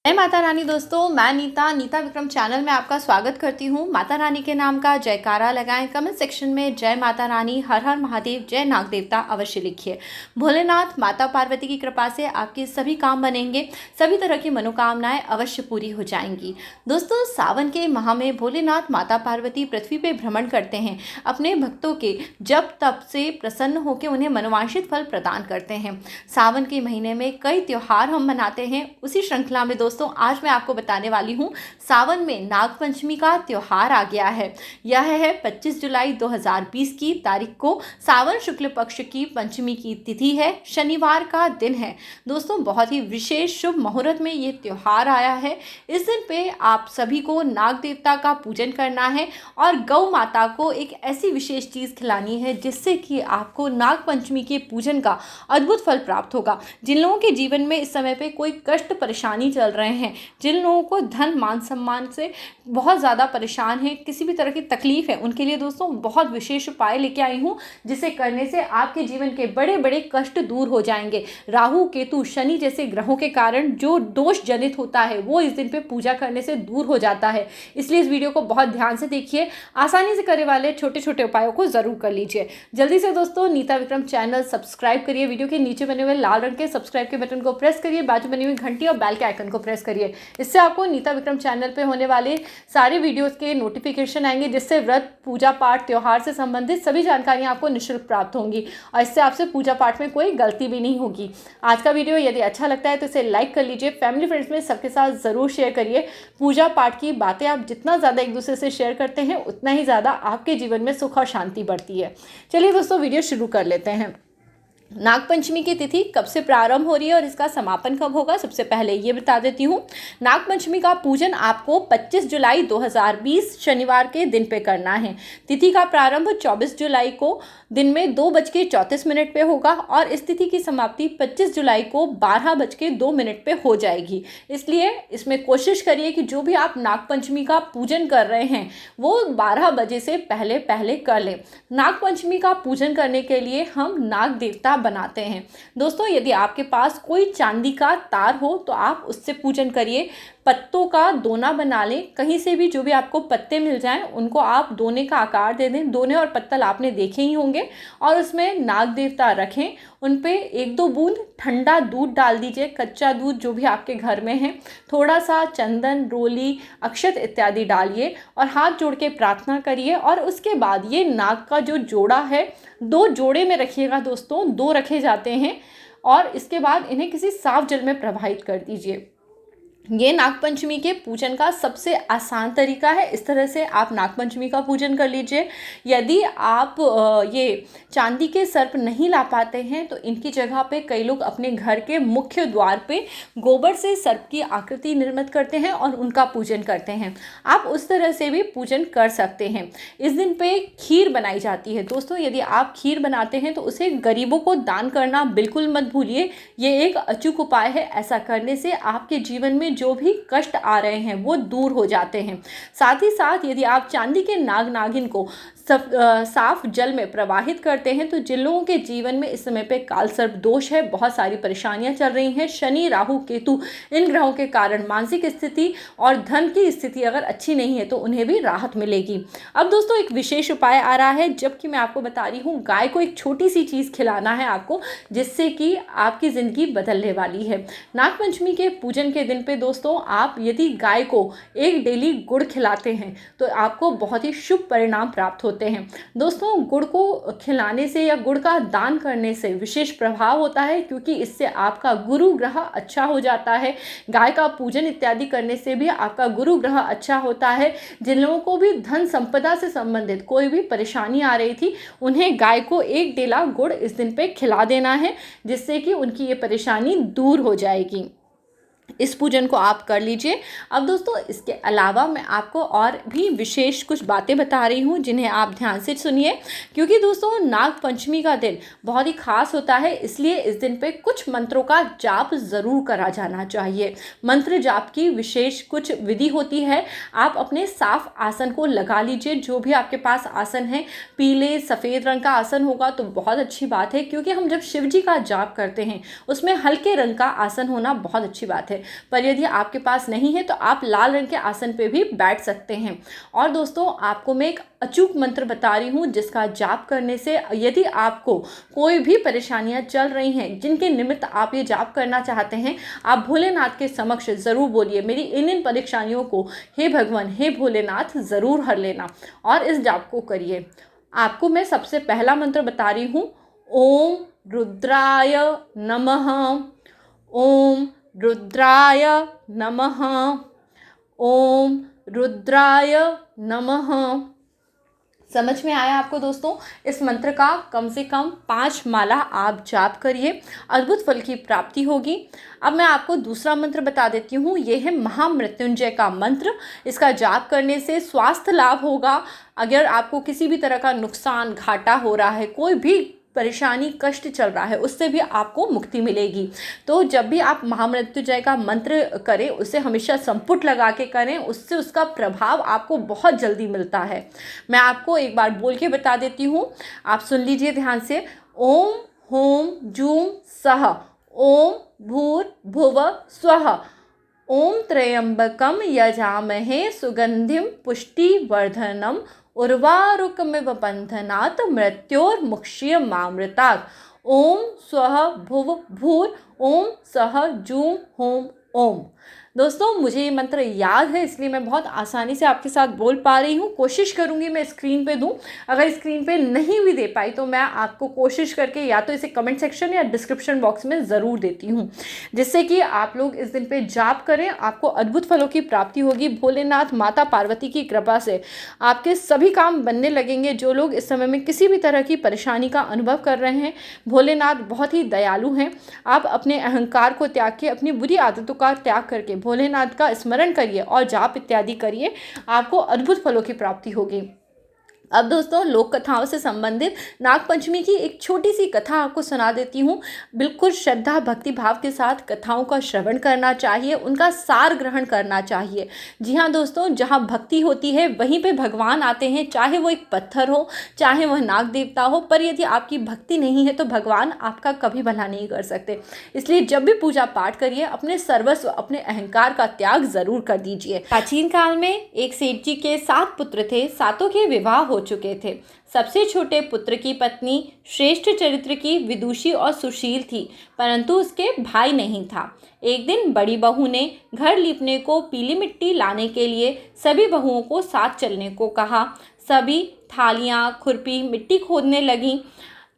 जय माता रानी दोस्तों, मैं नीता विक्रम चैनल में आपका स्वागत करती हूँ। माता रानी के नाम का जयकारा लगाएं। कमेंट सेक्शन में जय माता रानी, हर हर महादेव, जय नाग देवता अवश्य लिखिए। भोलेनाथ माता पार्वती की कृपा से आपके सभी काम बनेंगे, सभी तरह की मनोकामनाएं अवश्य पूरी हो जाएंगी। दोस्तों, सावन के माह में भोलेनाथ माता पार्वती पृथ्वी पर भ्रमण करते हैं, अपने भक्तों के जप तप से प्रसन्न होकर उन्हें मनोवांछित फल प्रदान करते हैं। सावन के महीने में कई त्योहार हम मनाते हैं। उसी श्रृंखला में दोस्तों आज मैं आपको बताने वाली हूँ, सावन में नाग पंचमी का त्योहार आ गया है। यह है 25 जुलाई 2020 की तारीख को सावन शुक्ल पक्ष की पंचमी की तिथि है, शनिवार का दिन है। दोस्तों, बहुत ही विशेष शुभ मुहूर्त में ये त्योहार आया है। इस दिन पे आप सभी को नाग देवता का पूजन करना है और गौ माता को एक ऐसी विशेष चीज़ खिलानी है जिससे कि आपको नाग पंचमी के पूजन का अद्भुत फल प्राप्त होगा। जिन लोगों के जीवन में इस समय पे कोई कष्ट परेशानी चल रहे हैं, जिन लोगों को धन मान सम्मान से बहुत ज़्यादा परेशान है, किसी भी तरह की तकलीफ है, उनके लिए दोस्तों बहुत विशेष उपाय लेके आई हूँ जिसे करने से आपके जीवन के बड़े बड़े कष्ट दूर हो जाएंगे। राहु केतु शनि जैसे ग्रहों के कारण जो दोष जनित होता है वो इस दिन पे पूजा करने से दूर हो जाता है। इसलिए इस वीडियो को बहुत ध्यान से देखिए, आसानी से करने वाले छोटे छोटे उपायों को जरूर कर लीजिए। जल्दी से दोस्तों नीता विक्रम चैनल सब्सक्राइब करिए, वीडियो के नीचे बने हुए लाल रंग के सब्सक्राइब के बटन को प्रेस करिए, बाजू बनी हुई घंटी और बेल के आइकन को प्रेस करिए। इससे आपको नीता विक्रम चैनल पे होने वाले सारे वीडियोस के नोटिफिकेशन आएंगे, जिससे व्रत पूजा पाठ त्योहार से संबंधित सभी जानकारियां आपको निःशुल्क प्राप्त होंगी और इससे आपसे पूजा पाठ में कोई गलती भी नहीं होगी। आज का वीडियो यदि अच्छा लगता है तो इसे लाइक कर लीजिए, फैमिली फ्रेंड्स में सबके साथ ज़रूर शेयर करिए। पूजा पाठ की बातें आप जितना ज़्यादा एक दूसरे से शेयर करते हैं उतना ही ज़्यादा आपके जीवन में सुख और शांति बढ़ती है। चलिए दोस्तों, वीडियो शुरू कर लेते हैं। नागपंचमी की तिथि कब से प्रारंभ हो रही है और इसका समापन कब होगा, सबसे पहले ये बता देती हूँ। नागपंचमी का पूजन आपको 25 जुलाई 2020 शनिवार के दिन पे करना है। तिथि का प्रारंभ 24 जुलाई को दिन में 2:34 पे होगा और इस तिथि की समाप्ति 25 जुलाई को 12:02 पे हो जाएगी। इसलिए इसमें कोशिश करिए कि जो भी आप नागपंचमी का पूजन कर रहे हैं वो 12 बजे से पहले पहले कर लें। नागपंचमी का पूजन करने के लिए हम नाग देवता बनाते हैं। दोस्तों, यदि आपके पास कोई चांदी का तार हो तो आप उससे पूजन करिए। पत्तों का दोना बना लें, कहीं से भी जो भी आपको पत्ते मिल जाएं उनको आप दोने का आकार दे दें। दोने और पत्तल आपने देखे ही होंगे और उसमें नाग देवता रखें। उन पे 1-2 बूंद ठंडा दूध डाल दीजिए, कच्चा दूध जो भी आपके घर में है। थोड़ा सा चंदन, रोली, अक्षत इत्यादि डालिए और हाथ जोड़ के प्रार्थना करिए। और उसके बाद ये नाग का जो जोड़ा है 2 जोड़े में रखिएगा दोस्तों, 2 रखे जाते हैं और इसके बाद इन्हें किसी साफ जल में प्रवाहित कर दीजिए। ये नागपंचमी के पूजन का सबसे आसान तरीका है। इस तरह से आप नागपंचमी का पूजन कर लीजिए। यदि आप ये चांदी के सर्प नहीं ला पाते हैं तो इनकी जगह पे कई लोग अपने घर के मुख्य द्वार पे गोबर से सर्प की आकृति निर्मित करते हैं और उनका पूजन करते हैं। आप उस तरह से भी पूजन कर सकते हैं। इस दिन पे खीर बनाई जाती है। दोस्तों, यदि आप खीर बनाते हैं तो उसे गरीबों को दान करना बिल्कुल मत भूलिए। ये एक अचूक उपाय है। ऐसा करने से आपके जीवन में जो भी कष्ट आ रहे हैं वो दूर हो जाते हैं। साथ ही साथ यदि आप चांदी के नाग नागिन को साफ जल में प्रवाहित करते हैं तो जिन लोगों के जीवन में इस समय पे काल सर्प दोष है, बहुत सारी परेशानियां चल रही हैं, शनि राहु केतु इन ग्रहों के कारण मानसिक स्थिति और धन की स्थिति अगर अच्छी नहीं है तो उन्हें भी राहत मिलेगी। अब दोस्तों, एक विशेष उपाय आ रहा है, जबकि मैं आपको बता रही हूँ गाय को एक छोटी सी चीज़ खिलाना है आपको, जिससे कि आपकी ज़िंदगी बदलने वाली है। नागपंचमी के पूजन के दिन पे दोस्तों आप यदि गाय को एक डेली गुड़ खिलाते हैं तो आपको बहुत ही शुभ परिणाम प्राप्त होते हैं। दोस्तों, गुड़ को खिलाने से या गुड़ का दान करने से विशेष प्रभाव होता है, क्योंकि इससे आपका गुरु ग्रह अच्छा हो जाता है। गाय का पूजन इत्यादि करने से भी आपका गुरु ग्रह अच्छा होता है। जिन लोगों को भी धन संपदा से संबंधित कोई भी परेशानी आ रही थी उन्हें गाय को एक डेला गुड़ इस दिन पे खिला देना है, जिससे कि उनकी ये परेशानी दूर हो जाएगी। इस पूजन को आप कर लीजिए। अब दोस्तों, इसके अलावा मैं आपको और भी विशेष कुछ बातें बता रही हूँ जिन्हें आप ध्यान से सुनिए, क्योंकि दोस्तों नाग पंचमी का दिन बहुत ही खास होता है। इसलिए इस दिन पे कुछ मंत्रों का जाप ज़रूर करा जाना चाहिए। मंत्र जाप की विशेष कुछ विधि होती है। आप अपने साफ आसन को लगा लीजिए। जो भी आपके पास आसन है, पीले सफ़ेद रंग का आसन होगा तो बहुत अच्छी बात है, क्योंकि हम जब शिव जी का जाप करते हैं उसमें हल्के रंग का आसन होना बहुत अच्छी बात है। है, पर यदि आपके पास नहीं है तो आप लाल रंग के आसन पे भी बैठ सकते हैं। और दोस्तों, आपको मैं एक अचूक मंत्र बता रही हूँ जिसका जाप करने से यदि आपको कोई भी परेशानियाँ चल रही हैं, जिनके निमित्त आप ये जाप करना चाहते हैं, आप भोलेनाथ के समक्ष ज़रूर बोलिए, मेरी इन परेशानियों को हे भगवान, हे भोलेनाथ ज़रूर हर लेना, और इस जाप को करिए। आपको मैं सबसे पहला मंत्र बता रही हूँ, ओम रुद्राय नमः, ओम रुद्राय नमः, ओम रुद्राय नमः। समझ में आया आपको दोस्तों? इस मंत्र का कम से कम 5 माला आप जाप करिए, अद्भुत फल की प्राप्ति होगी। अब मैं आपको दूसरा मंत्र बता देती हूँ, ये है महामृत्युंजय का मंत्र। इसका जाप करने से स्वास्थ्य लाभ होगा। अगर आपको किसी भी तरह का नुकसान, घाटा हो रहा है, कोई भी परेशानी, कष्ट चल रहा है, उससे भी आपको मुक्ति मिलेगी। तो जब भी आप महामृत्युंजय का मंत्र करें, उसे हमेशा संपुट लगा के करें, उससे उसका प्रभाव आपको बहुत जल्दी मिलता है। मैं आपको एक बार बोल के बता देती हूँ, आप सुन लीजिए ध्यान से। ओम होम जूम सह, ओम भूर्भुवः स्वः, ओम त्र्यंबकम यजामहे सुगंधिम पुष्टिवर्धनम उर्वारुकमिव बंधनात् मृत्योर्मुक्ष्यमामृतात्। ओम स्वः भुव भूर, ओम सह जूम होम ओम। दोस्तों, मुझे ये मंत्र याद है, इसलिए मैं बहुत आसानी से आपके साथ बोल पा रही हूँ। कोशिश करूँगी मैं स्क्रीन पे दूँ। अगर स्क्रीन पे नहीं भी दे पाई तो मैं आपको कोशिश करके या तो इसे कमेंट सेक्शन या डिस्क्रिप्शन बॉक्स में ज़रूर देती हूँ, जिससे कि आप लोग इस दिन पे जाप करें, आपको अद्भुत फलों की प्राप्ति होगी। भोलेनाथ माता पार्वती की कृपा से आपके सभी काम बनने लगेंगे। जो लोग इस समय में किसी भी तरह की परेशानी का अनुभव कर रहे हैं, भोलेनाथ बहुत ही दयालु हैं। आप अपने अहंकार को त्याग के, अपनी बुरी आदतों का त्याग करके भोलेनाथ का स्मरण करिए और जाप इत्यादि करिए, आपको अद्भुत फलों की प्राप्ति होगी। अब दोस्तों, लोक कथाओं से संबंधित नागपंचमी की एक छोटी सी कथा आपको सुना देती हूँ। बिल्कुल श्रद्धा भक्ति भाव के साथ कथाओं का श्रवण करना चाहिए, उनका सार ग्रहण करना चाहिए। जी हाँ दोस्तों, जहाँ भक्ति होती है वहीं पे भगवान आते हैं, चाहे वो एक पत्थर हो, चाहे वह नाग देवता हो। पर यदि आपकी भक्ति नहीं है तो भगवान आपका कभी भला नहीं कर सकते। इसलिए जब भी पूजा पाठ करिए, अपने सर्वस्व, अपने अहंकार का त्याग जरूर कर दीजिए। प्राचीन काल में एक सेठ जी के 7 पुत्र थे। 7 के विवाह हो चुके थे। सबसे छोटे पुत्र की पत्नी श्रेष्ठ चरित्र की, विदुषी और सुशील थी, परंतु उसके भाई नहीं था। एक दिन बड़ी बहू ने घर लीपने को पीली मिट्टी लाने के लिए सभी बहुओं को साथ चलने को कहा। सभी थालियां, खुरपी मिट्टी खोदने लगीं।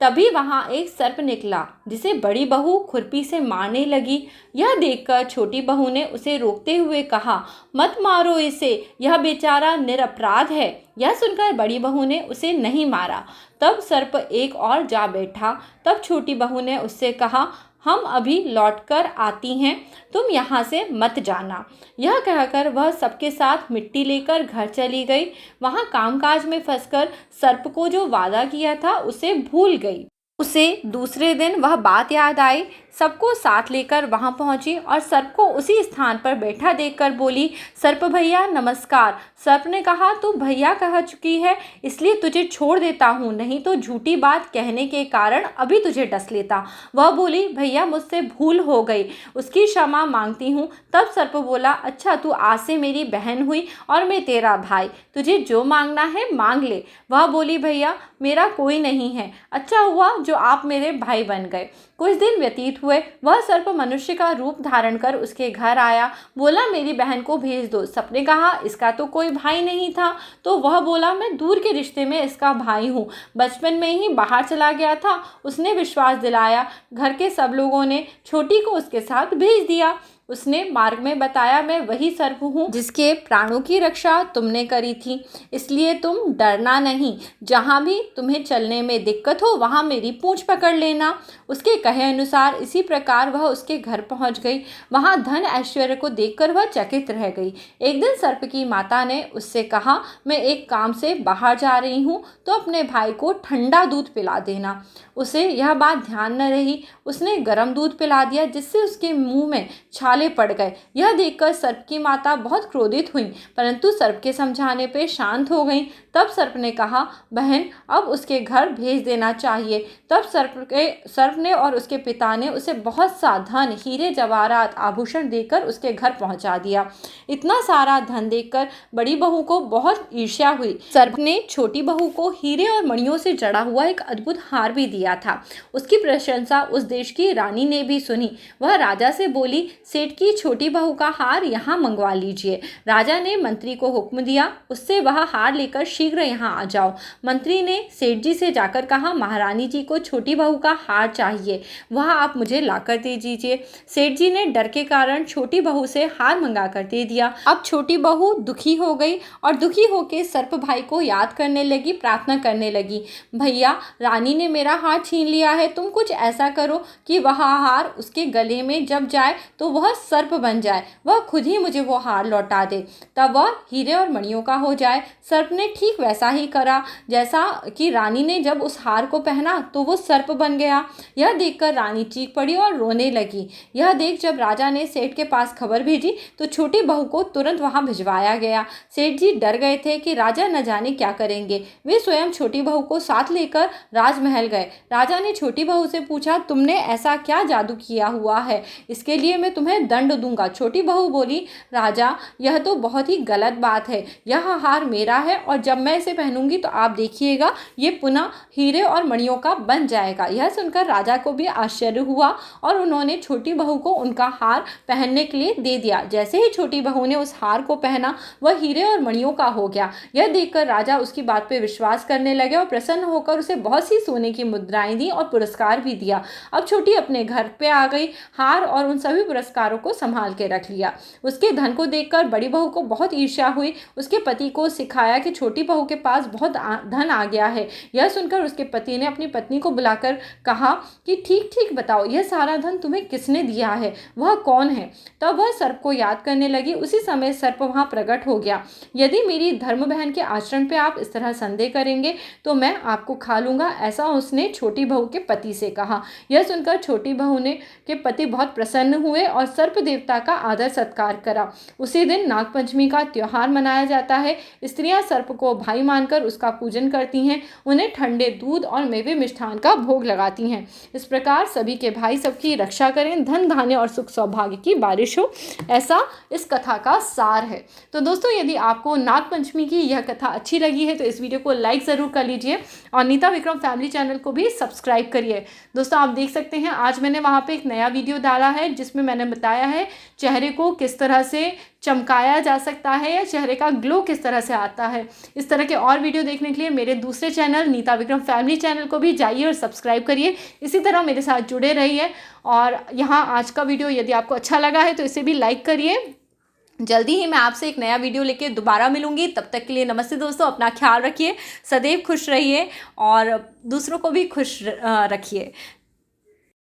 तभी वहाँ एक सर्प निकला, जिसे बड़ी बहू खुरपी से मारने लगी। यह देखकर छोटी बहू ने उसे रोकते हुए कहा, मत मारो इसे, यह बेचारा निरपराध है। यह सुनकर बड़ी बहू ने उसे नहीं मारा। तब सर्प एक और जा बैठा। तब छोटी बहू ने उससे कहा, हम अभी लौटकर आती हैं, तुम यहाँ से मत जाना। यह कहकर वह सबके साथ मिट्टी लेकर घर चली गई। वहाँ कामकाज में फंसकर सर्प को जो वादा किया था उसे भूल गई। उसे दूसरे दिन वह बात याद आई, सबको साथ लेकर वहां पहुंची और सर्प को उसी स्थान पर बैठा देखकर बोली, सर्प भैया नमस्कार। सर्प ने कहा, तू भैया कह चुकी है, इसलिए तुझे छोड़ देता हूँ, नहीं तो झूठी बात कहने के कारण अभी तुझे डस लेता। वह बोली, भैया मुझसे भूल हो गई, उसकी क्षमा मांगती हूँ। तब सर्प बोला, अच्छा तू आज से मेरी बहन हुई और मैं तेरा भाई, तुझे जो मांगना है मांग ले। वह बोली, भैया मेरा कोई नहीं है, अच्छा हुआ जो आप मेरे भाई बन गए। कुछ दिन व्यतीत हुए। वह सर्प मनुष्य का रूप धारण कर उसके घर आया। बोला, मेरी बहन को भेज दो। सर्प ने कहा, इसका तो कोई भाई नहीं था। तो वह बोला, मैं दूर के रिश्ते में इसका भाई हूँ, बचपन में ही बाहर चला गया था। उसने विश्वास दिलाया। घर के सब लोगों ने छोटी को उसके साथ भेज दिया। उसने मार्ग में बताया, मैं वही सर्प हूँ जिसके प्राणों की रक्षा तुमने करी थी, इसलिए तुम डरना नहीं। जहाँ भी तुम्हें चलने में दिक्कत हो वहाँ मेरी पूंछ पकड़ लेना। उसके कहे अनुसार इसी प्रकार वह उसके घर पहुँच गई। वहाँ धन ऐश्वर्य को देखकर वह चकित रह गई। एक दिन सर्प की माता ने उससे कहा, मैं एक काम से बाहर जा रही हूँ, तो अपने भाई को ठंडा दूध पिला देना। उसे यह बात ध्यान न रही। उसने गर्म दूध पिला दिया, जिससे उसके मुंह में छाले काले पड़ गए। यह देखकर सर्प की माता बहुत क्रोधित हुई, परंतु सर्प के समझाने पर शांत हो गईं। तब सर्प ने कहा, बहन अब उसके घर भेज देना चाहिए। तब सर्प ने और उसके पिता ने उसे बहुत सा धन, हीरे जवाहरात, आभूषण देकर उसके घर पहुंचा दिया। इतना सारा धन देखकर बड़ी बहू को बहुत ईर्ष्या हुई। सर्प ने छोटी बहू को हीरे और मणियों से जड़ा हुआ एक अद्भुत हार भी दिया था। उसकी प्रशंसा उस देश की रानी ने भी सुनी। वह राजा से बोली, सेठ की छोटी बहू का हार यहाँ मंगवा लीजिए। राजा ने मंत्री को हुक्म दिया, उससे वह हार लेकर शीघ्र यहाँ आ जाओ। मंत्री ने सेठ जी से जाकर कहा, महारानी जी को छोटी बहू का हार चाहिए, वह आप मुझे लाकर दे दीजिए। सेठ जी ने डर के कारण छोटी बहू से हार मंगा कर दे दिया। अब छोटी बहू दुखी हो गई और दुखी होकर सर्प भाई को याद करने लगी, प्रार्थना करने लगी, भैया रानी ने मेरा हार छीन लिया है, तुम कुछ ऐसा करो कि वह हार उसके गले में जब जाए तो वह सर्प बन जाए, वह खुद ही मुझे वो हार लौटा दे, तब वह हीरे और मणियों का हो जाए। सर्प ने ठीक वैसा ही करा, जैसा कि रानी ने जब उस हार को पहना तो वो सर्प बन गया। यह देखकर रानी चीख पड़ी और रोने लगी। यह देख जब राजा ने सेठ के पास खबर भेजी तो छोटी बहू को तुरंत वहां भिजवाया गया। सेठ जी डर गए थे कि राजा न जाने क्या करेंगे। वे स्वयं छोटी बहू को साथ लेकर राजमहल गए। राजा ने छोटी बहू से पूछा, तुमने ऐसा क्या जादू किया हुआ है, इसके लिए मैं तुम्हें दंड दूंगा। छोटी बहू बोली, राजा यह तो बहुत ही गलत बात है, यह हार मेरा है और जब मैं इसे पहनूंगी तो आप देखिएगा ये पुनः हीरे और मणियों का बन जाएगा। यह सुनकर राजा को भी आश्चर्य हुआ और उन्होंने छोटी बहू को उनका हार पहनने के लिए दे दिया। जैसे ही छोटी बहू ने उस हार को पहना वह हीरे और मणियों का हो गया। यह देखकर राजा उसकी बात पर विश्वास करने लगे और प्रसन्न होकर उसे बहुत सी सोने की मुद्राएं दी और पुरस्कार भी दिया। अब छोटी अपने घर पे आ गई, हार और उन सभी पुरस्कारों को संभाल के रख लिया। उसके धन को देखकर बड़ी बहू को बहुत ईर्ष्या हुई। उसके पति को सिखाया कि छोटी बहू के पास बहुत धन आ गया है। यह सुनकर उसके पति ने अपनी पत्नी को बुलाकर कहा कि ठीक ठीक बताओ, यह सारा धन तुम्हें किसने दिया है, वह कौन है। तब वह सर्प को याद करने लगी। उसी समय सर्प वहां प्रकट हो गया। यदि मेरी धर्म बहन के आचरण पे आप इस तरह संदेह करेंगे तो मैं आपको खा लूंगा, ऐसा उसने छोटी बहू के पति से कहा। यह सुनकर छोटी बहू ने के पति बहुत प्रसन्न हुए और सर्प देवता का आदर सत्कार करा। उसी दिन नागपंचमी का त्योहार मनाया जाता है। स्त्रियां सर्प को भाई मानकर उसका पूजन करती हैं, उन्हें ठंडे दूध और मेवे मिष्ठान का भोग लगाती हैं। इस प्रकार सभी के भाई सबकी रक्षा करें, धन धान्य और सुख सौभाग्य की बारिश हो, ऐसा इस कथा का सार है। तो दोस्तों, यदि आपको नागपंचमी की यह कथा अच्छी लगी है तो इस वीडियो को लाइक ज़रूर कर लीजिए और नीता विक्रम फैमिली चैनल को भी सब्सक्राइब करिए। दोस्तों, आप देख सकते हैं आज मैंने वहाँ पे एक नया वीडियो डाला है जिसमें मैंने बताया है चेहरे को किस तरह से चमकाया जा सकता है या चेहरे का ग्लो किस तरह से आता है। इस तरह के और वीडियो देखने के लिए मेरे दूसरे channel Nita Vikram family channel को भी जाइए और सब्सक्राइब करिए। इसी तरह मेरे साथ जुड़े रहिए और यहाँ आज का वीडियो यदि आपको अच्छा लगा है तो इसे भी लाइक करिए। जल्दी ही मैं आपसे एक नया वीडियो लेके दोबारा मिलूंगी। तब तक के लिए नमस्ते दोस्तों, अपना ख्याल रखिए, सदैव खुश रहिए और दूसरों को भी खुश रखिए।